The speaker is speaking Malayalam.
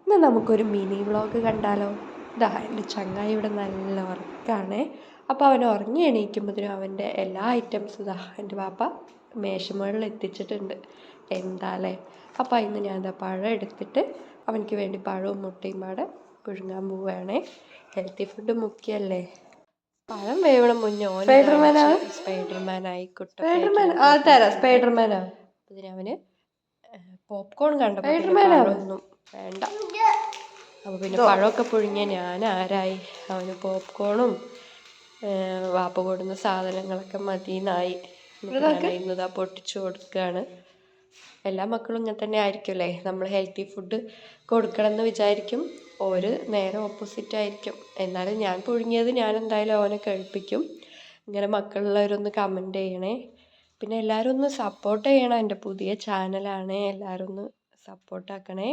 ഇന്ന് നമുക്കൊരു മിനി വ്ളോഗ് കണ്ടാലോ? ഇതാ എൻ്റെ ചങ്ങായി ഇവിടെ നല്ല ഉറക്കാണേ. അപ്പോൾ അവൻ ഉറങ്ങി എണീക്കുമ്പോഴത്തേനും അവൻ്റെ എല്ലാ ഐറ്റംസും ഇതാ എൻ്റെ പാപ്പ മേശമുകളിൽ എത്തിച്ചിട്ടുണ്ട്. എന്താല്ലേ. അപ്പോൾ ഇന്ന് ഞാൻ എന്താ പഴം എടുത്തിട്ട് അവനക്ക് വേണ്ടി പഴവും മുട്ടയും പാടെ പുഴുങ്ങാൻ പോവുകയാണേ. Healthy food മുക്കിയല്ലേ. പഴം വേവണം മുന്നേ ഓൻ സ്പൈഡർമാനായി സ്പൈഡർമാനാ. അതിന് അവന് പോപ്കോൺ കണ്ടപ്പോൾ പഴമൊന്നും വേണ്ട. അപ്പോൾ പിന്നെ പഴമൊക്കെ പുഴുങ്ങിയ ഞാൻ ആരായി. അവന് പോപ്കോണും വാപ്പ കൊടുന്ന സാധനങ്ങളൊക്കെ മതിയെന്നായി. ഇന്നതാ പൊട്ടിച്ചു കൊടുക്കുകയാണ്. എല്ലാ മക്കളും ഇങ്ങനെ തന്നെ ആയിരിക്കുമല്ലേ. നമ്മൾ ഹെൽത്തി ഫുഡ് കൊടുക്കണം എന്ന് വിചാരിക്കും. ഒരു നേരെ ഓപ്പോസിറ്റ് ആയിരിക്കും. എന്നാലും ഞാൻ പുഴുങ്ങിയത് ഞാൻ എന്തായാലും അവനെ കഴിപ്പിക്കും. ഇങ്ങനെ മക്കളുള്ളവരൊന്ന് കമൻറ്റ് ചെയ്യണേ. പിന്നെ എല്ലാവരും ഒന്ന് സപ്പോർട്ട് ചെയ്യണം. എൻ്റെ പുതിയ ചാനലാണ്. എല്ലാവരും ഒന്ന് സപ്പോർട്ടാക്കണേ.